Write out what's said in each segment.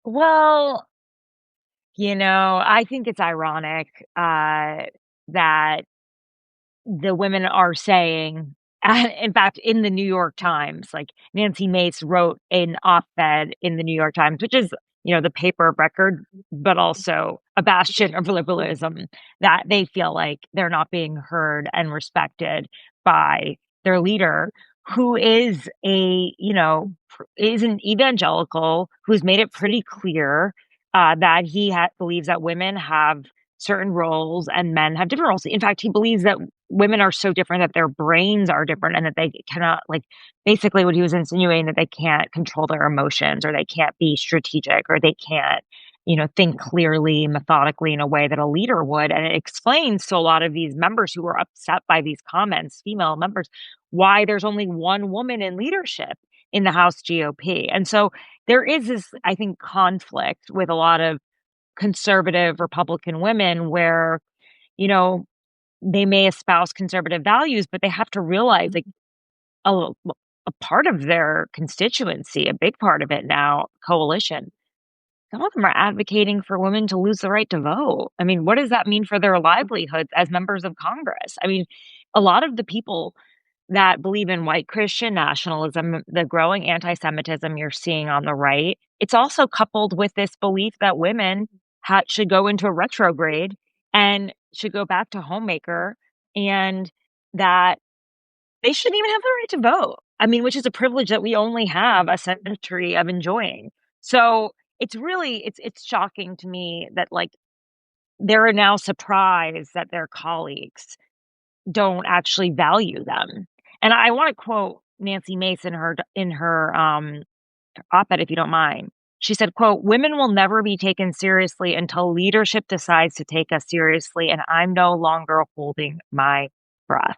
Well, I think it's ironic that the women are saying, in fact, in the New York Times, like Nancy Mace wrote an op-ed in the New York Times, which is, the paper of record, but also a bastion of liberalism, that they feel like they're not being heard and respected by their leader, who is is an evangelical who's made it pretty clear that he believes that women have certain roles and men have different roles. In fact, he believes that women are so different that their brains are different and that they cannot, like, basically what he was insinuating, that they can't control their emotions, or they can't be strategic, or they can't, think clearly, methodically in a way that a leader would. And it explains to a lot of these members who were upset by these comments, female members, why there's only one woman in leadership in the House GOP. And so there is this, I think, conflict with a lot of conservative Republican women where, you know, they may espouse conservative values, but they have to realize, like, a, a part of their constituency, a big part of it now, coalition, some of them are advocating for women to lose the right to vote. I mean, what does that mean for their livelihoods as members of Congress? I mean, a lot of the people that believe in white Christian nationalism, the growing anti-Semitism you're seeing on the right, it's also coupled with this belief that women should go into a retrograde and should go back to homemaker, and that they shouldn't even have the right to vote. I mean, which is a privilege that we only have a century of enjoying. So it's shocking to me that, like, they're now surprised that their colleagues don't actually value them. And I want to quote Nancy Mace in her op-ed, if you don't mind. She said, quote, "Women will never be taken seriously until leadership decides to take us seriously, and I'm no longer holding my breath."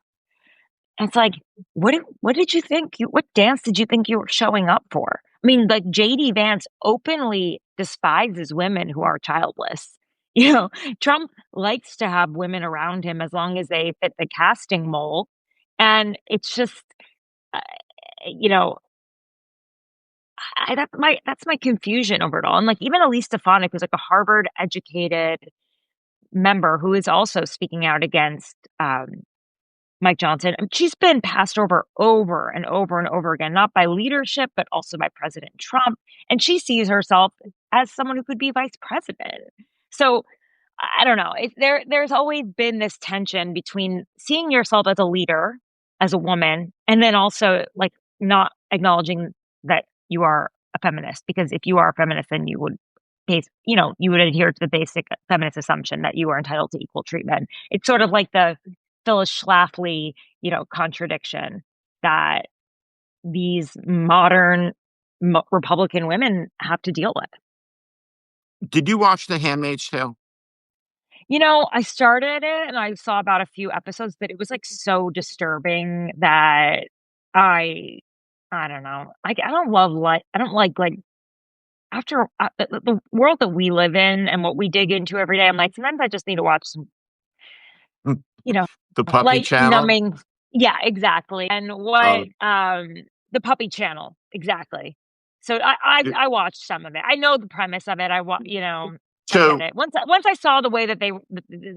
And it's like, what did you think? What dance did you think you were showing up for? I mean, like, JD Vance openly despises women who are childless. You know, Trump likes to have women around him as long as they fit the casting mold. And it's just, uh, you know, that's my confusion over it all. And, like, even Elise Stefanik, who's like a Harvard educated member who is also speaking out against Mike Johnson, she's been passed over and over and over again, not by leadership, but also by President Trump. And she sees herself as someone who could be vice president. So I don't know. There's always been this tension between seeing yourself as a leader, as a woman, and then also, like, not acknowledging that you are a feminist. Because if you are a feminist, then you would adhere to the basic feminist assumption that you are entitled to equal treatment. It's sort of like the Phyllis Schlafly, contradiction that these modern Republican women have to deal with. Did you watch The Handmaid's Tale? I started it and I saw about a few episodes, but it was, like, so disturbing that I don't know. I don't love, I don't like after the world that we live in and what we dig into every day. I'm like, sometimes I just need to watch some, Mm. you know, The Puppy light Channel? numbing. Yeah, exactly. And Oh, the Puppy Channel, exactly. So I watched some of it. I know the premise of it. I get so it. Once I saw the way that they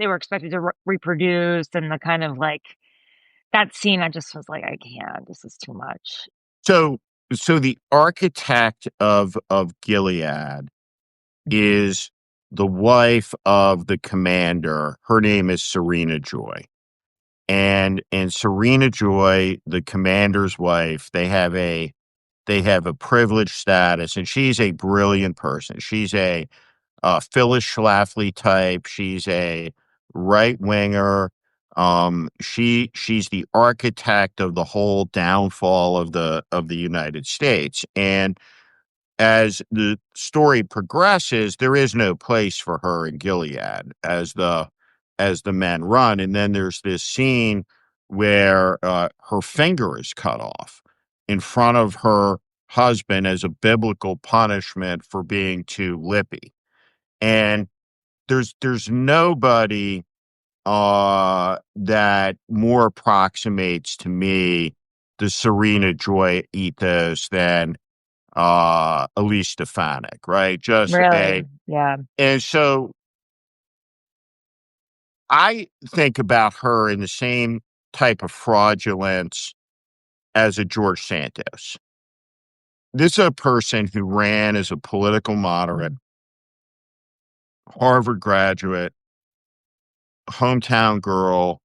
were expected to reproduce, and the kind of, like, that scene, I just was like, I can't. This is too much. so so the architect of Gilead is the wife of the commander. Her name is Serena Joy. And Serena Joy, the commander's wife, they have a privileged status, and she's a brilliant person. She's a Phyllis Schlafly type. She's a right winger. She's the architect of the whole downfall of the United States. And as the story progresses, there is no place for her in Gilead as the men run. And then there's this scene where her finger is cut off in front of her husband as a biblical punishment for being too lippy. And there's nobody that more approximates to me the Serena Joy ethos than Elise Stefanik, right? Just Really? Yeah. and so I think about her in the same type of fraudulence as a George Santos. This is a person who ran as a political moderate, Mm. Harvard graduate, hometown girl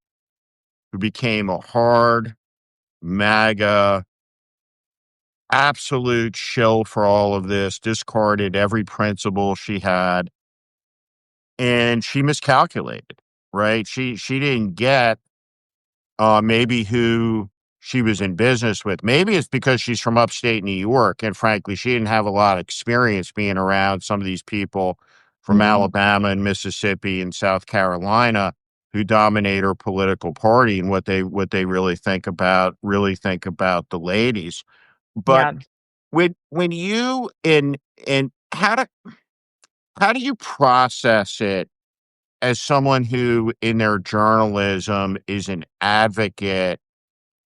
who became a hard MAGA, absolute shill for all of this, discarded every principle she had, and she miscalculated, right? She didn't get maybe who she was in business with. Maybe it's because she's from upstate New York, and frankly, she didn't have a lot of experience being around some of these people from Mm. Alabama and Mississippi and South Carolina who dominate her political party and what they really think about the ladies. But Yeah. when you and how do you process it as someone who in their journalism is an advocate,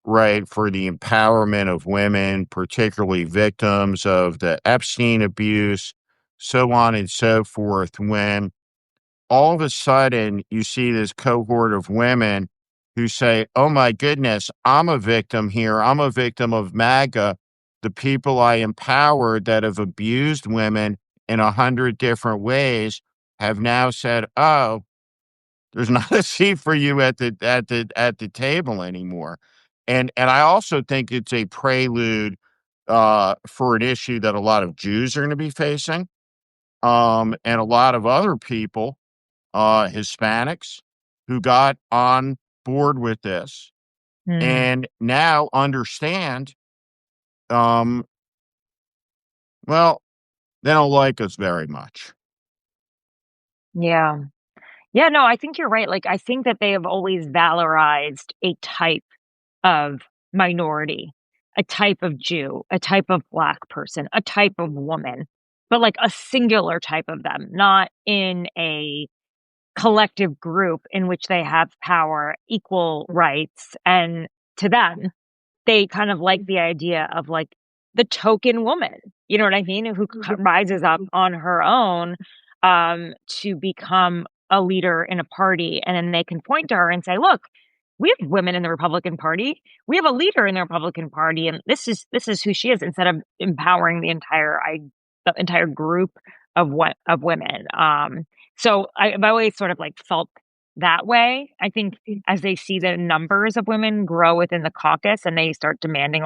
right, for the empowerment of women, particularly victims of the Epstein abuse, so on and so forth, when all of a sudden you see this cohort of women who say, "Oh my goodness, I'm a victim here. I'm a victim of MAGA. The people I empowered that have abused women in 100 different ways have now said, 'Oh, there's not a seat for you at the table anymore.'" And I also think it's a prelude for an issue that a lot of Jews are going to be facing, and a lot of other people, Hispanics, who got on board with this Mm. and now understand, um, well, they don't like us very much. Yeah. Yeah, no, I think you're right. Like, I think that they have always valorized a type of minority, a type of Jew, a type of Black person, a type of woman, but like a singular type of them, not in a collective group in which they have power, equal rights. And to them, they kind of like the idea of like the token woman, you know what I mean? Who rises up on her own to become a leader in a party. And then they can point to her and say, look, we have women in the Republican Party. We have a leader in the Republican Party, and this is who she is, instead of empowering the entire group of women. So I've always sort of like felt that way. I think as they see the numbers of women grow within the caucus and they start demanding,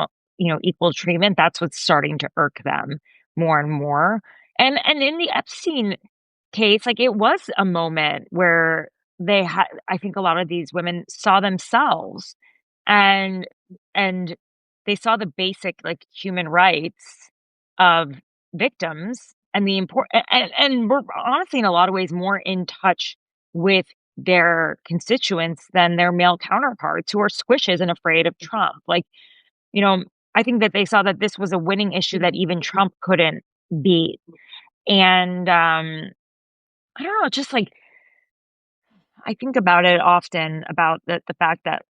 equal treatment, that's what's starting to irk them more and more. And in the Epstein case, like, it was a moment where they had, I think a lot of these women saw themselves, and and they saw the basic, like, human rights of victims, and the import and we're honestly in a lot of ways more in touch with their constituents than their male counterparts who are squishes and afraid of Trump. Like, you know, I think that they saw that this was a winning issue that even Trump couldn't beat. And I don't know, just like I think about it often about the fact that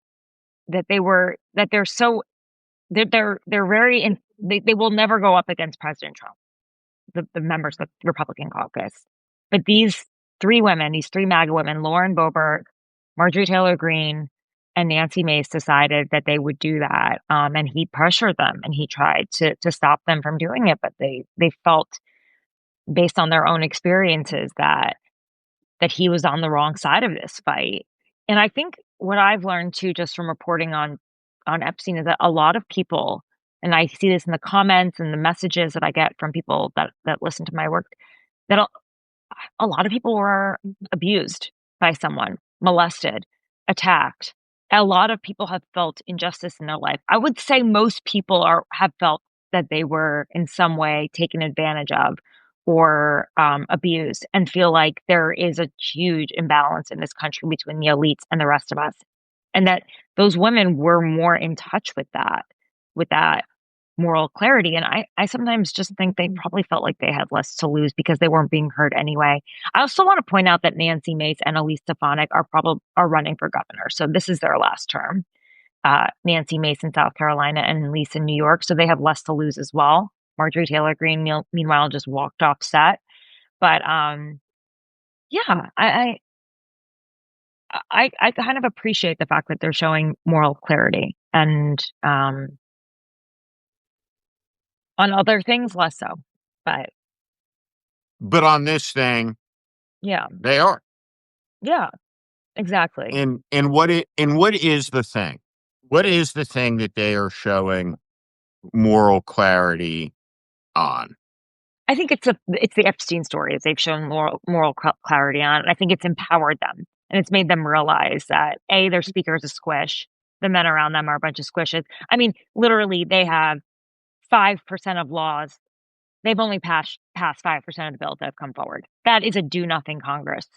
they're so they're very they will never go up against President Trump, the members of the Republican caucus. But these three women, these three MAGA women, Lauren Boebert, Marjorie Taylor Greene, and Nancy Mace, decided that they would do that. And he pressured them and he tried to stop them from doing it, but they felt, based on their own experiences, that he was on the wrong side of this fight. And I think what I've learned too, just from reporting on Epstein, is that a lot of people, and I see this in the comments and the messages that I get from people that listen to my work, that a lot of people were abused by someone, molested, attacked. A lot of people have felt injustice in their life. I would say most people have felt that they were in some way taken advantage of or abused, and feel like there is a huge imbalance in this country between the elites and the rest of us. And that those women were more in touch with that moral clarity. And I sometimes just think they probably felt like they had less to lose because they weren't being heard anyway. I also want to point out that Nancy Mace and Elise Stefanik are running for governor. So this is their last term. Nancy Mace in South Carolina and Elise in New York. So they have less to lose as well. Marjorie Taylor Greene, meanwhile, just walked off set. But, yeah, I kind of appreciate the fact that they're showing moral clarity and, on other things, less so. But But on this thing, yeah, they are. yeah, exactly. And what is the thing? What is the thing that they are showing moral clarity on? I think it's the Epstein stories they've shown moral clarity on, and I think it's empowered them, and it's made them realize that, A, their speaker is a squish, the men around them are a bunch of squishes. I mean, literally, they have 5% of laws. They've only passed 5% of the bills that have come forward. That is a do-nothing Congress.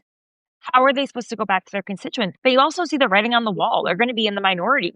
How are they supposed to go back to their constituents? But you also see the writing on the wall. They're gonna be in the minority.